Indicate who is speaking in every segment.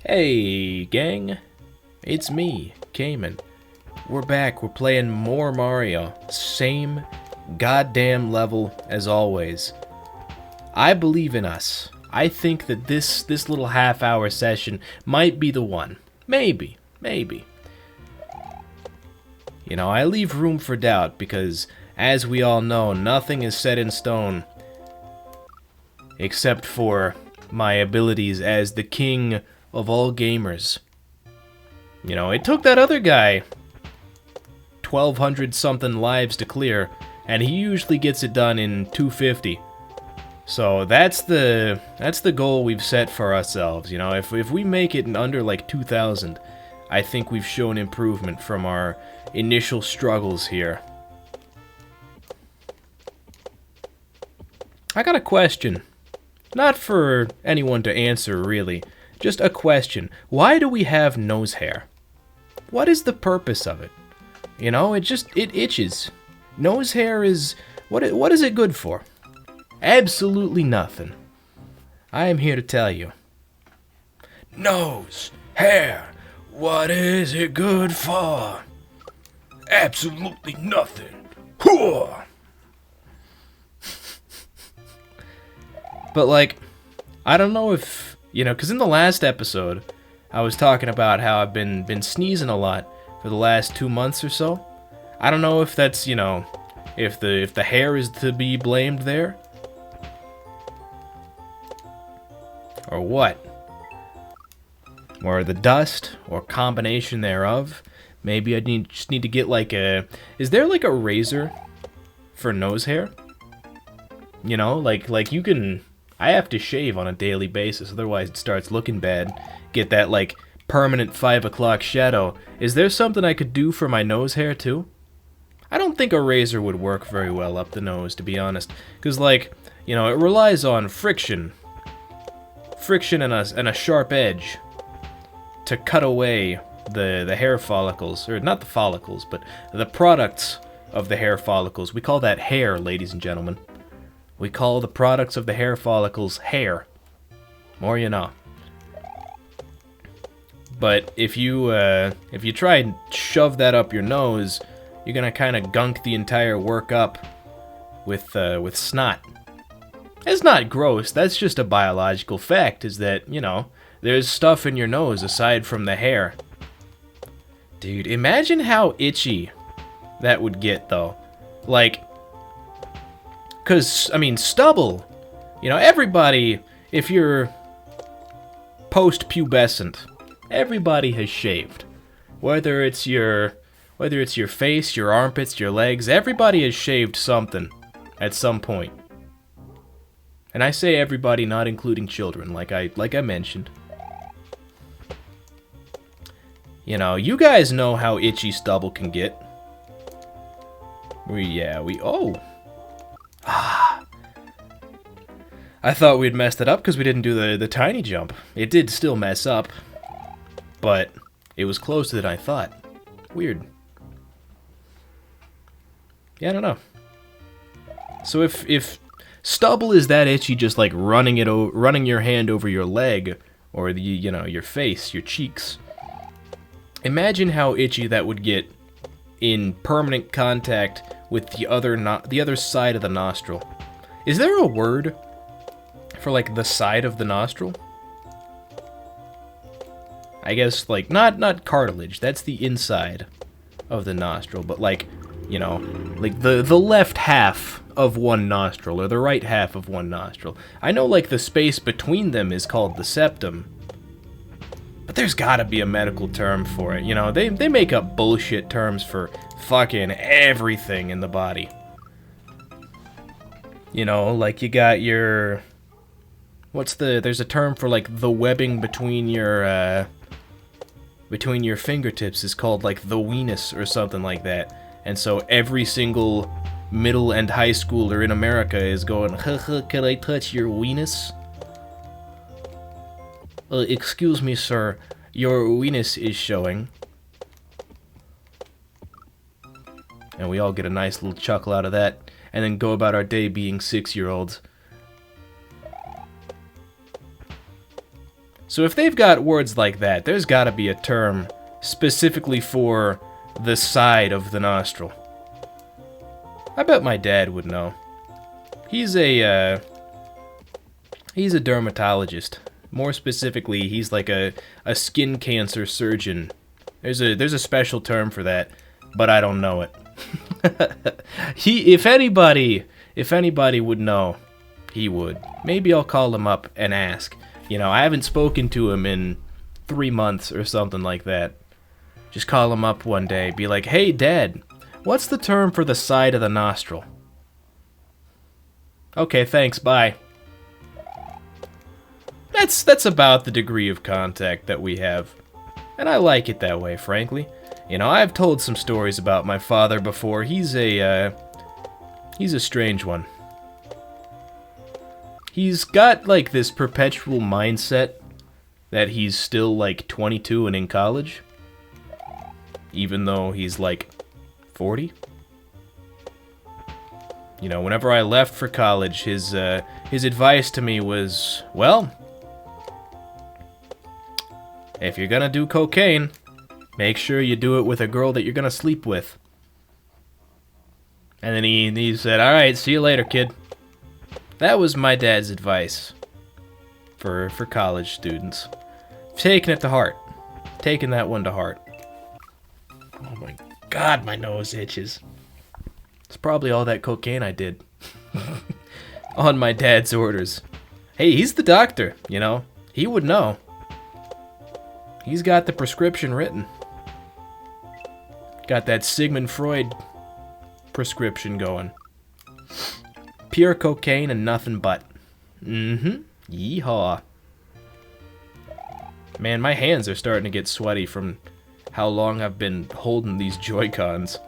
Speaker 1: Hey, gang. It's me, Cayman. We're back. We're playing more Mario. Same goddamn level as always. I believe in us. I think that this little half-hour session might be the one. Maybe. You know, I leave room for doubt because, as we all know, nothing is set in stone except for my abilities as the king of all gamers. You know, it took that other guy 1,200 something lives to clear, and he usually gets it done in 250. So that's the goal we've set for ourselves. You know, if we make it in under like 2,000, I think we've shown improvement from our initial struggles here. I got a question. Not for anyone to answer, really. Just a question. Why do we have nose hair? What is the purpose of it? You know, it itches. Nose hair is... What is it good for? Absolutely nothing. I am here to tell you. Nose hair. What is it good for? Absolutely nothing. But, like, I don't know if, you know, because in the last episode, I was talking about how I've been sneezing a lot for the last 2 months or so. I don't know if that's, you know, if the hair is to be blamed there. Or what? Or the dust, or combination thereof. Maybe I just need to get like a... Is there like a razor for nose hair? You know, like you can... I have to shave on a daily basis, otherwise it starts looking bad. Get that, like, permanent 5 o'clock shadow. Is there something I could do for my nose hair, too? I don't think a razor would work very well up the nose, to be honest. Because, like, you know, it relies on friction. Friction and a sharp edge to cut away the hair follicles. Or, not the follicles, but the products of the hair follicles. We call that hair, ladies and gentlemen. We call the products of the hair follicles hair. More you know. But if you try and shove that up your nose, you're gonna kind of gunk the entire work up with snot. It's not gross. That's just a biological fact. Is that, you know, there's stuff in your nose aside from the hair. Dude, imagine how itchy that would get though. Like. Because, I mean, stubble, you know, everybody, if you're post-pubescent, everybody has shaved. Whether it's your face, your armpits, your legs, everybody has shaved something at some point. And I say everybody, not including children, like I mentioned. You know, you guys know how itchy stubble can get. Oh! I thought we'd messed it up because we didn't do the tiny jump. It did still mess up, but it was closer than I thought. Weird. Yeah, I don't know. So if stubble is that itchy, just like running your hand over your leg or your face, your cheeks. Imagine how itchy that would get in permanent contact with the other side of the nostril. Is there a word for like the side of the nostril? I guess like not cartilage, that's the inside of the nostril, but like, you know, like the left half of one nostril or the right half of one nostril. I know like the space between them is called the septum. But there's gotta be a medical term for it, you know, they make up bullshit terms for fucking everything in the body. You know, like you got your... there's a term for like the webbing between your fingertips is called like the weenus or something like that. And so every single middle and high schooler in America is going, can I touch your weenus? Excuse me, sir, your weenus is showing. And we all get a nice little chuckle out of that, and then go about our day being 6-year-olds. So if they've got words like that, there's gotta be a term specifically for the side of the nostril. I bet my dad would know. He's a dermatologist. More specifically, he's like a skin cancer surgeon. There's a special term for that, but I don't know it. If anybody would know, he would. Maybe I'll call him up and ask. You know, I haven't spoken to him in 3 months or something like that. Just call him up one day, be like, "Hey, Dad, what's the term for the side of the nostril?" Okay, thanks, bye. That's about the degree of contact that we have. And I like it that way, frankly. You know, I've told some stories about my father before. He's a strange one. He's got, like, this perpetual mindset that he's still, like, 22 and in college. Even though he's, like, 40. You know, whenever I left for college, his advice to me was, well, if you're gonna do cocaine, make sure you do it with a girl that you're gonna sleep with. And then he said, "Alright, see you later, kid." That was my dad's advice for college students. Taking it to heart. Taking that one to heart. Oh my god, my nose itches. It's probably all that cocaine I did. On my dad's orders. Hey, he's the doctor, you know. He would know. He's got the prescription written. Got that Sigmund Freud prescription going. Pure cocaine and nothing but. Yeehaw. Man, my hands are starting to get sweaty from how long I've been holding these Joy-Cons.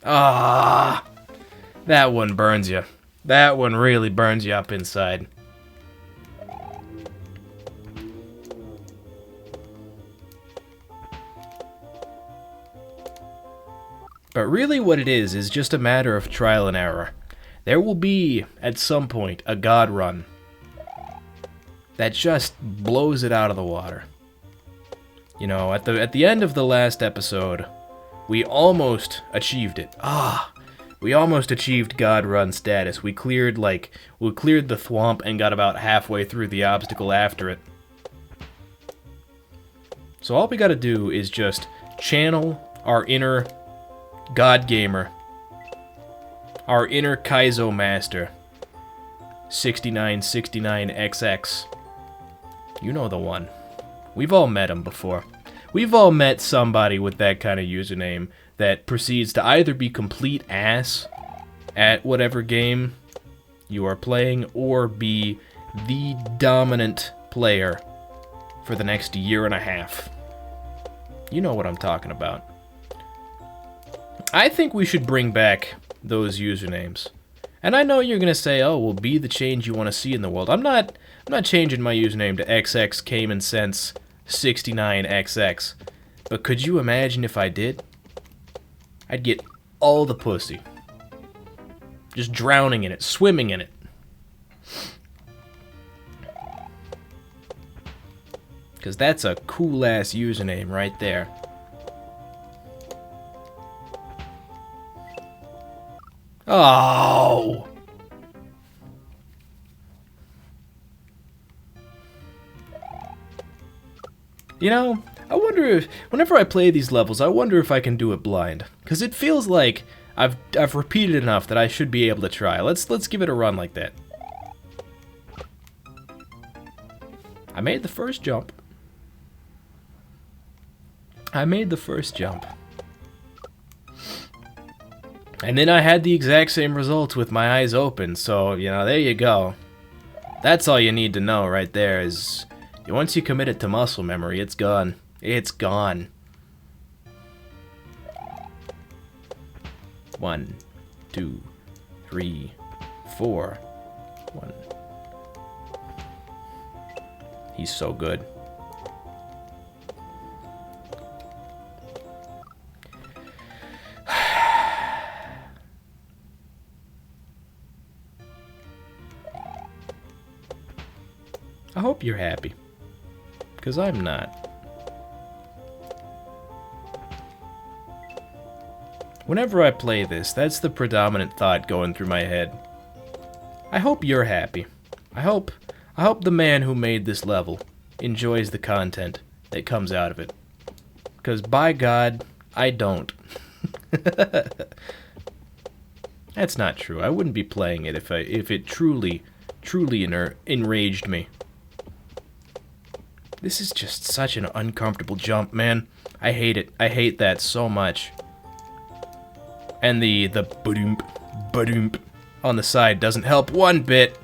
Speaker 1: Ah, that one burns you. That one really burns you up inside. But really what it is just a matter of trial and error. There will be, at some point, a God run that just blows it out of the water. You know, at the end of the last episode, we almost achieved it. We almost achieved God run status. We cleared the thwomp and got about halfway through the obstacle after it. So all we gotta do is just channel our inner God Gamer, our inner Kaizo Master, 6969XX. You know the one. We've all met him before. We've all met somebody with that kind of username that proceeds to either be complete ass at whatever game you are playing or be the dominant player for the next year and a half. You know what I'm talking about. I think we should bring back those usernames. And I know you're going to say, "Oh, well, be the change you want to see in the world." I'm not changing my username to XX CaimanSense 69XX. But could you imagine if I did? I'd get all the pussy. Just drowning in it, swimming in it. Because that's a cool-ass username right there. Oh! You know, I wonder if, whenever I play these levels, I wonder if I can do it blind. Because it feels like I've repeated enough that I should be able to try. Let's give it a run like that. I made the first jump. And then I had the exact same results with my eyes open, so, you know, there you go. That's all you need to know right there is, once you commit it to muscle memory, it's gone. It's gone. 1, 2, 3, 4. 1. He's so good. hope you're happy. Because I'm not. Whenever I play this, that's the predominant thought going through my head. I hope you're happy. I hope the man who made this level enjoys the content that comes out of it. Because by God, I don't. That's not true. I wouldn't be playing it if it truly enraged me. This is just such an uncomfortable jump, man. I hate it. I hate that so much. And the ba-doomp, ba-doomp on the side doesn't help one bit.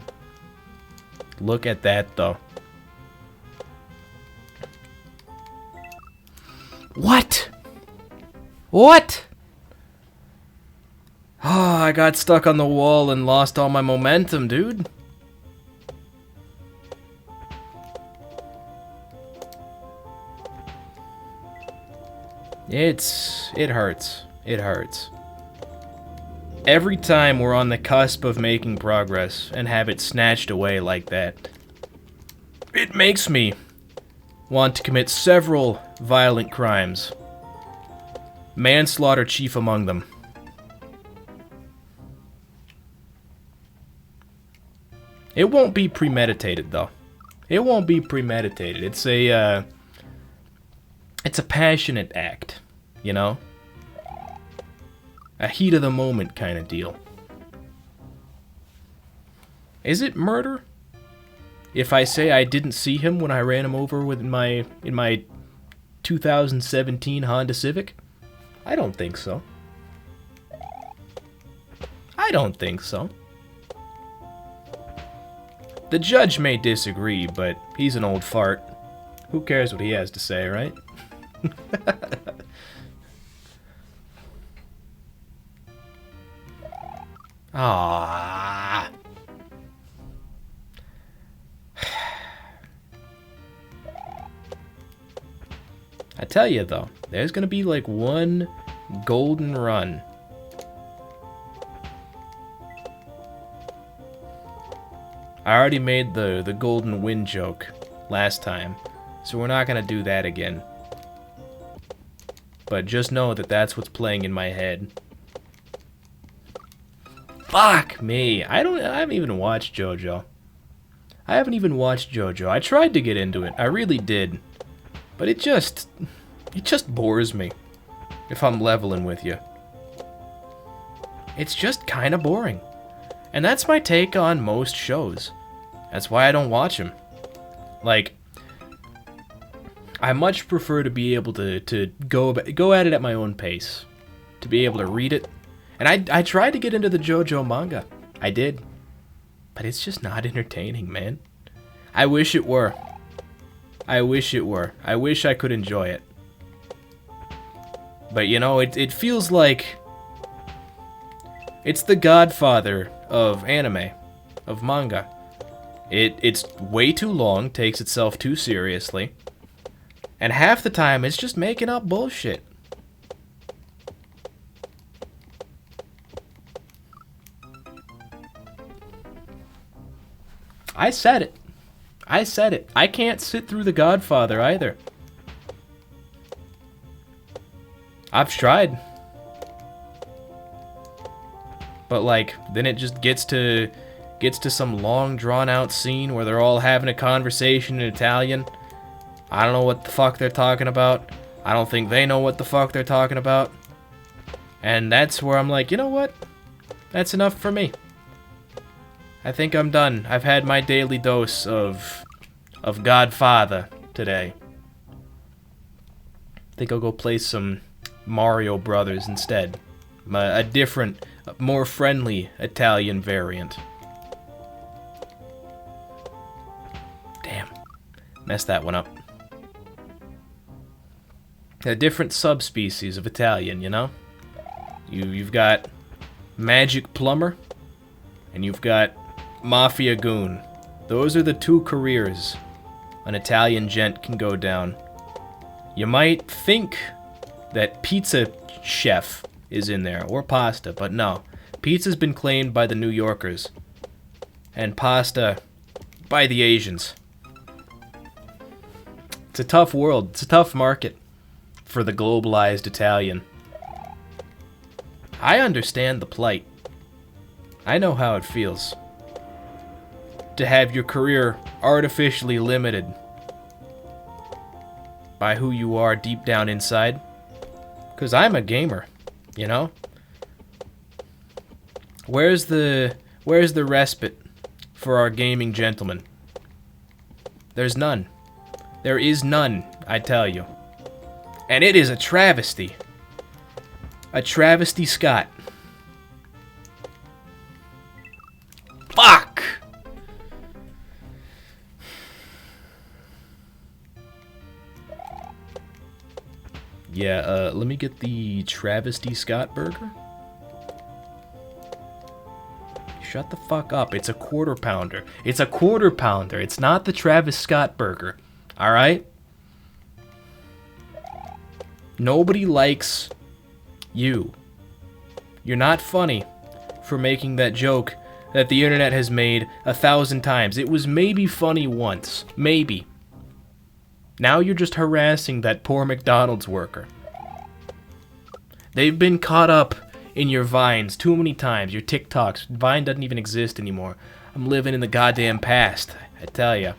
Speaker 1: Look at that, though. What? What? Oh, I got stuck on the wall and lost all my momentum, dude. It hurts. It hurts. Every time we're on the cusp of making progress and have it snatched away like that, it makes me want to commit several violent crimes. Manslaughter chief among them. It won't be premeditated, though. It won't be premeditated. It's a passionate act, you know? A heat of the moment kind of deal. Is it murder if I say I didn't see him when I ran him over in my 2017 Honda Civic? I don't think so. I don't think so. The judge may disagree, but he's an old fart. Who cares what he has to say, right? Ah. I tell you though, there's gonna be like one golden run. I already made the golden win joke last time, so we're not gonna do that again. But just know that that's what's playing in my head. Fuck me. I haven't even watched JoJo. I tried to get into it. I really did. But it just bores me if I'm leveling with you. It's just kind of boring. And that's my take on most shows. That's why I don't watch them. Like, I much prefer to be able to go at it at my own pace. To be able to read it. And I tried to get into the JoJo manga. I did. But it's just not entertaining, man. I wish it were. I wish it were. I wish I could enjoy it. But you know, it feels like it's the godfather of anime, of manga. It's way too long, takes itself too seriously, and half the time it's just making up bullshit. I said it. I said it. I can't sit through The Godfather either. I've tried. But like, then it just gets to some long drawn out scene where they're all having a conversation in Italian. I don't know what the fuck they're talking about. I don't think they know what the fuck they're talking about. And that's where I'm like, you know what? That's enough for me. I think I'm done. I've had my daily dose of Godfather today. I think I'll go play some Mario Brothers instead. A different, more friendly Italian variant. Damn. Messed that one up. A different subspecies of Italian, you know? You've got Magic Plumber, and you've got Mafia Goon. Those are the two careers an Italian gent can go down. You might think that Pizza Chef is in there, or pasta, but no. Pizza's been claimed by the New Yorkers, and pasta by the Asians. It's a tough world. It's a tough market for the globalized Italian. I understand the plight. I know how it feels to have your career artificially limited by who you are deep down inside. 'Cause I'm a gamer, you know? Where's the respite for our gaming gentlemen? There's none. There is none, I tell you. And it is a travesty. A travesty, Scott. Fuck! Yeah, let me get the Travesty Scott burger. Shut the fuck up. It's a quarter pounder. It's a quarter pounder. It's not the Travis Scott burger. Alright? Nobody likes you. You're not funny for making that joke that the internet has made 1,000 times. It was maybe funny once. Maybe. Now you're just harassing that poor McDonald's worker. They've been caught up in your Vines too many times. Your TikToks. Vine doesn't even exist anymore. I'm living in the goddamn past, I tell ya.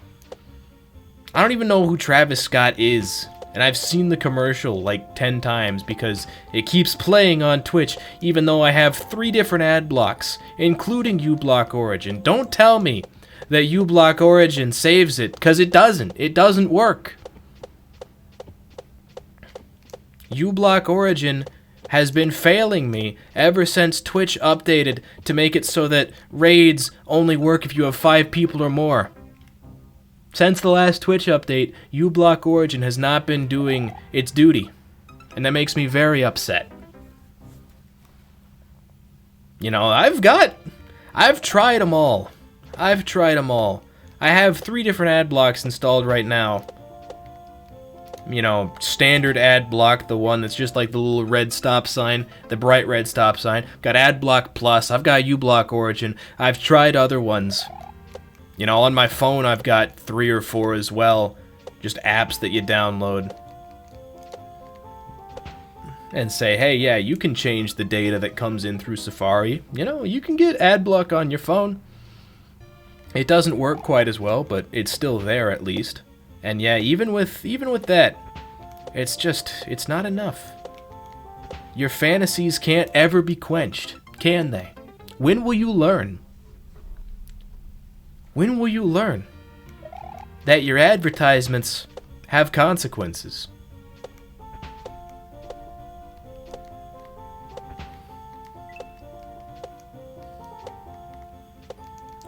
Speaker 1: I don't even know who Travis Scott is. And I've seen the commercial like 10 times because it keeps playing on Twitch, even though I have 3 different ad blocks, including uBlock Origin. Don't tell me that uBlock Origin saves it, because it doesn't. It doesn't work. uBlock Origin has been failing me ever since Twitch updated to make it so that raids only work if you have 5 people or more. Since the last Twitch update, uBlock Origin has not been doing its duty, and that makes me very upset. You know, I've tried them all. I've tried them all. I have 3 different ad blocks installed right now. You know, standard ad block, the one that's just like the little red stop sign, the bright red stop sign. Got ad block plus, I've got uBlock Origin. I've tried other ones. You know, on my phone I've got 3 or 4 as well. Just apps that you download. And say, hey, yeah, you can change the data that comes in through Safari. You know, you can get ad block on your phone. It doesn't work quite as well, but it's still there at least. And yeah, even with that, it's not enough. Your fantasies can't ever be quenched, can they? When will you learn? When will you learn that your advertisements have consequences?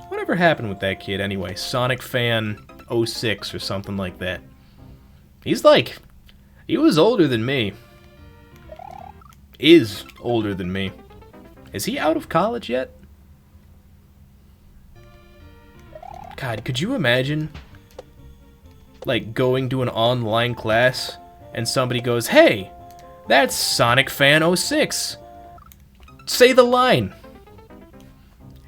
Speaker 1: Whatever happened with that kid anyway? Sonic Fan 06 or something like that. He was older than me. Is older than me. Is he out of college yet? God, could you imagine, like, going to an online class and somebody goes, hey, that's Sonic Fan 06. Say the line.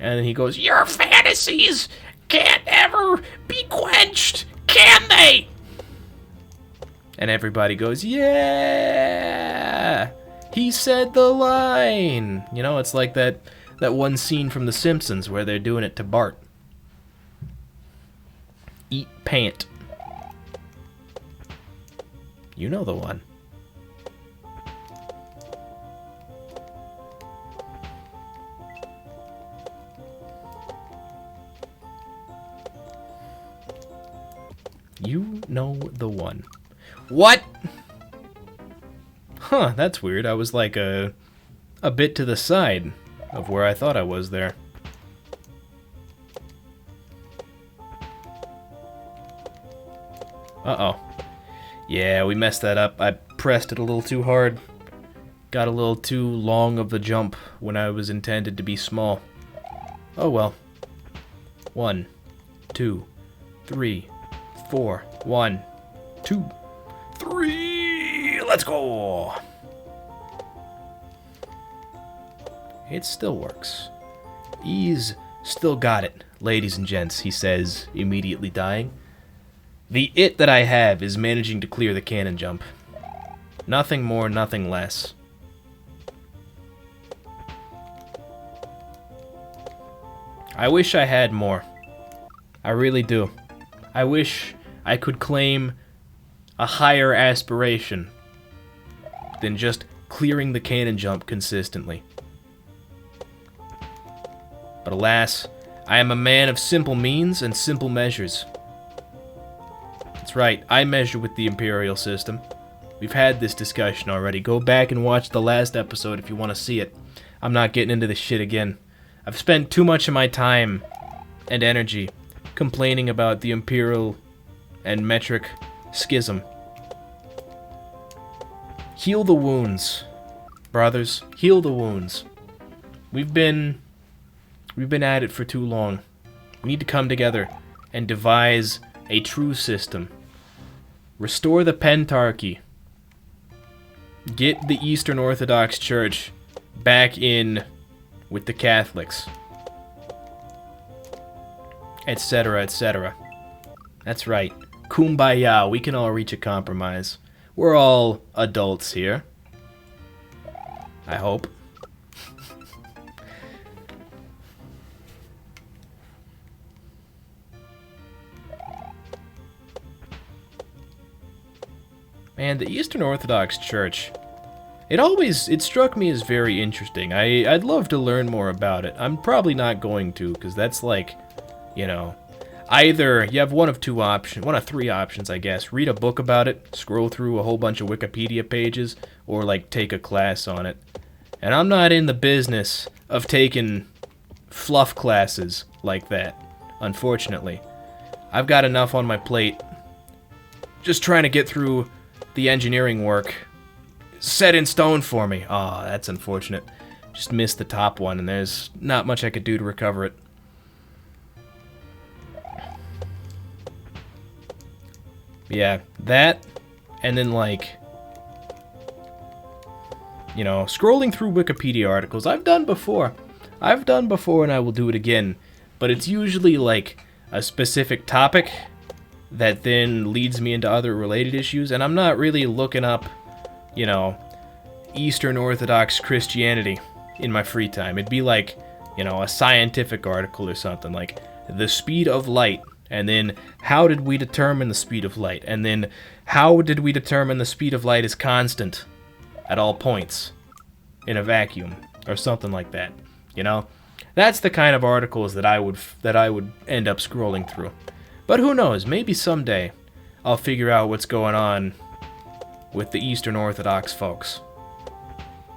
Speaker 1: And then he goes, your fantasies can't ever be quenched, can they? And everybody goes, yeah, he said the line. You know, it's like that one scene from The Simpsons where they're doing it to Bart. Eat pant. You know the one. You know the one. What? Huh, that's weird. I was like a bit to the side of where I thought I was there. Uh-oh. Yeah, we messed that up. I pressed it a little too hard. Got a little too long of the jump when I was intended to be small. Oh well. 1, 2, 3, 4. 1, 2, 3. Let's go. It still works. He's still got it, ladies and gents, he says, immediately dying. The it that I have is managing to clear the cannon jump. Nothing more, nothing less. I wish I had more. I really do. I wish I could claim a higher aspiration than just clearing the cannon jump consistently. But alas, I am a man of simple means and simple measures. That's right, I measure with the Imperial system. We've had this discussion already. Go back and watch the last episode if you want to see it. I'm not getting into this shit again. I've spent too much of my time and energy complaining about the Imperial and metric schism. Heal the wounds, brothers. Heal the wounds. We've been at it for too long. We need to come together and devise a true system. Restore the Pentarchy. Get the Eastern Orthodox Church back in with the Catholics. Etc., etc. That's right. Kumbaya, we can all reach a compromise. We're all adults here. I hope. Man, the Eastern Orthodox Church, it struck me as very interesting. I'd love to learn more about it. I'm probably not going to, because that's like, you know, either you have one of three options, I guess. Read a book about it, scroll through a whole bunch of Wikipedia pages, or like take a class on it. And I'm not in the business of taking fluff classes like that, unfortunately. I've got enough on my plate just trying to get through the engineering work set in stone for me. Oh, that's unfortunate. Just missed the top one, and there's not much I could do to recover it. Yeah, that, and then like, you know, scrolling through Wikipedia articles, I've done before, and I will do it again, but it's usually like a specific topic that then leads me into other related issues, and I'm not really looking up, you know, Eastern Orthodox Christianity in my free time. It'd be like, you know, a scientific article or something, like the speed of light, and then how did we determine the speed of light, and then how did we determine the speed of light is constant at all points in a vacuum, or something like that, you know? That's the kind of articles that I would end up scrolling through. But who knows, maybe someday I'll figure out what's going on with the Eastern Orthodox folks.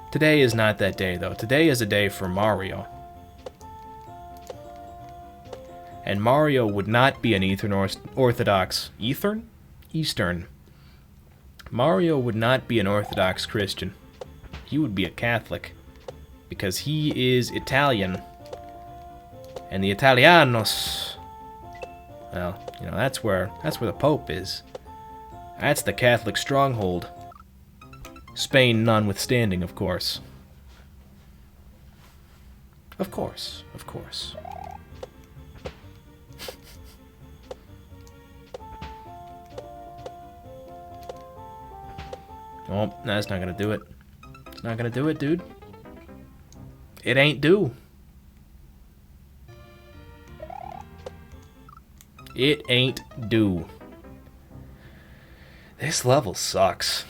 Speaker 1: Today is not that day, though. Today is a day for Mario. And Mario would not be an Eastern Orthodox... Eastern. Mario would not be an Orthodox Christian. He would be a Catholic. Because he is Italian. And the Italianos... Well, you know, that's where the Pope is. That's the Catholic stronghold. Spain notwithstanding, of course. Of course, of course. Oh, that's not gonna do it. It's not gonna do it, dude. It ain't due. It ain't due. This level sucks.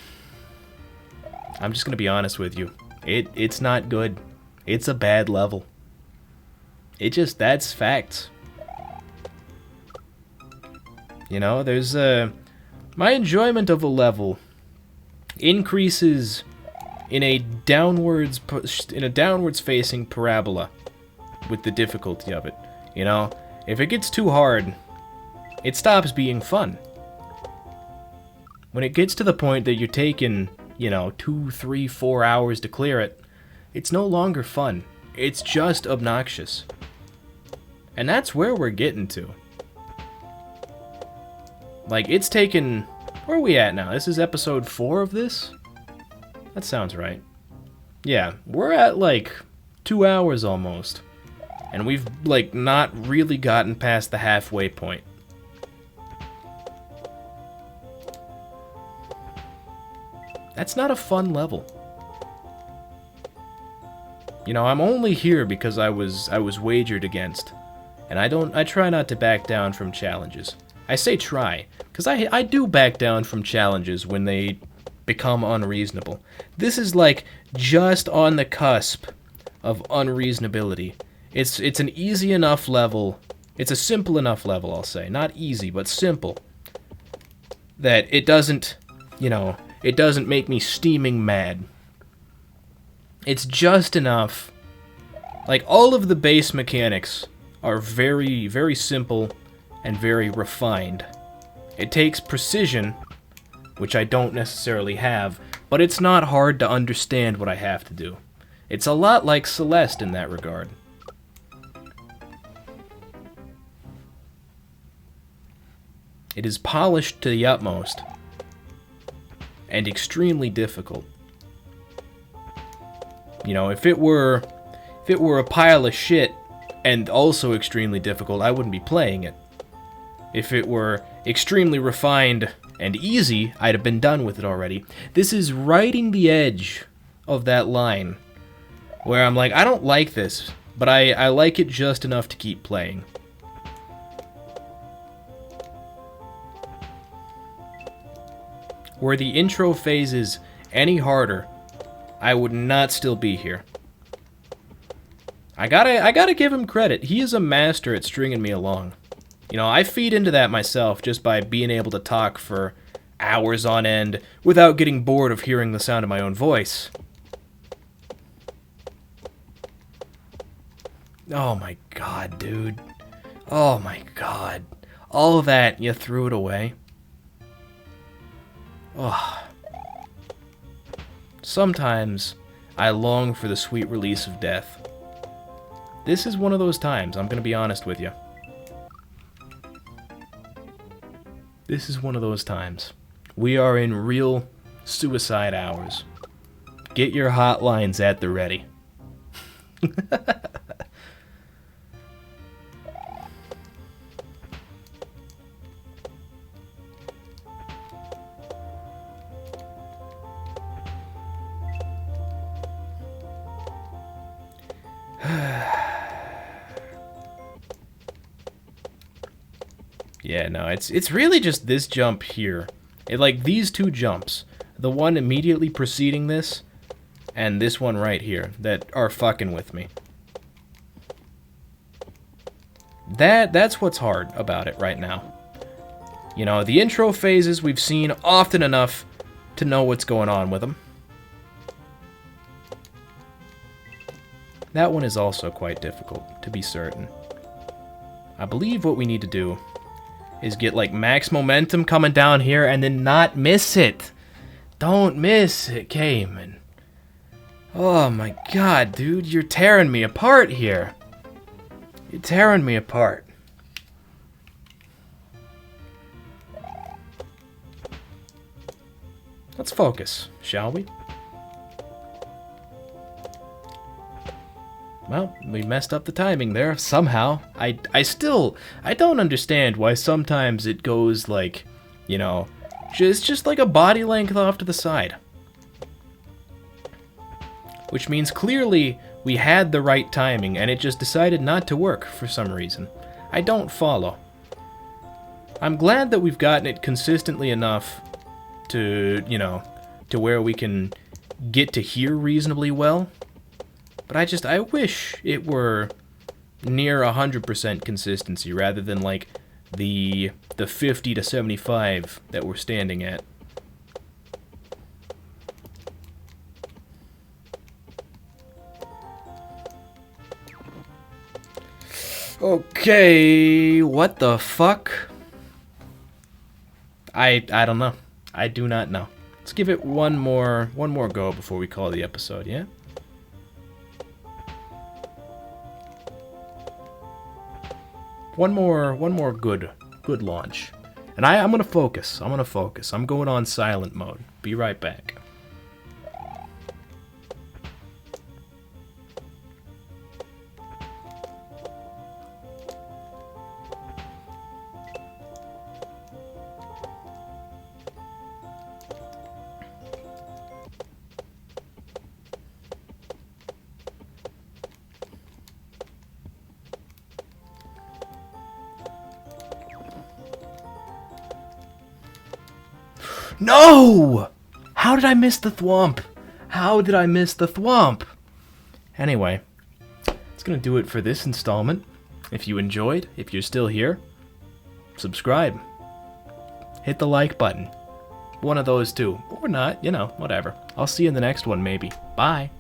Speaker 1: I'm just gonna be honest with you. It's not good. It's a bad level. That's facts. You know, there's my enjoyment of a level increases in a downwards facing parabola with the difficulty of it. You know, if it gets too hard, it stops being fun. When it gets to the point that you're taking, you know, 2, 3, 4 hours to clear it, it's no longer fun. It's just obnoxious. And that's where we're getting to. Like, it's taken... Where are we at now? This is episode 4 of this? That sounds right. Yeah, we're at, like, 2 hours almost. And we've, like, not really gotten past the halfway point. That's not a fun level. You know, I'm only here because I was wagered against. And I try not to back down from challenges. I say try, because I do back down from challenges when they become unreasonable. This is like just on the cusp of unreasonability. It's an easy enough level. It's a simple enough level, I'll say. Not easy, but simple. That it doesn't, you know, it doesn't make me steaming mad. It's just enough. Like, all of the base mechanics are very, very simple and very refined. It takes precision, which I don't necessarily have, but it's not hard to understand what I have to do. It's a lot like Celeste in that regard. It is polished to the utmost, and extremely difficult. You know, if it were a pile of shit and also extremely difficult, I wouldn't be playing it. If it were extremely refined and easy, I'd have been done with it already. This is riding the edge of that line where I'm like, I don't like this, but I like it just enough to keep playing. Were the intro phases any harder, I would not still be here. I gotta give him credit. He is a master at stringing me along. You know, I feed into that myself just by being able to talk for hours on end without getting bored of hearing the sound of my own voice. Oh my god, dude. Oh my god. All of that, you threw it away. Oh. Sometimes I long for the sweet release of death. This is one of those times, I'm gonna be honest with you. This is one of those times. We are in real suicide hours. Get your hotlines at the ready. Yeah, no, it's really just this jump here. Like, these two jumps. The one immediately preceding this, and this one right here, that are fucking with me. That's what's hard about it right now. You know, the intro phases we've seen often enough to know what's going on with them. That one is also quite difficult, to be certain. I believe what we need to do is get, like, max momentum coming down here and then not miss it. Don't miss it, Cayman. Oh my god, dude, you're tearing me apart here. You're tearing me apart. Let's focus, shall we? Well, we messed up the timing there, somehow. I don't understand why sometimes it goes like, you know, just like a body length off to the side. Which means clearly we had the right timing and it just decided not to work for some reason. I don't follow. I'm glad that we've gotten it consistently enough to, you know, to where we can get to hear reasonably well. But I wish it were near 100% consistency rather than like the 50 to 75 that we're standing at. Okay, what the fuck? I don't know. I do not know. Let's give it one more go before we call the episode, yeah? One more good launch. And I'm gonna focus. I'm going on silent mode. Be right back. No! How did I miss the thwomp? How did I miss the thwomp? Anyway, it's gonna do it for this installment. If you enjoyed, if you're still here, subscribe. Hit the like button. One of those two. Or not, you know, whatever. I'll see you in the next one, maybe. Bye.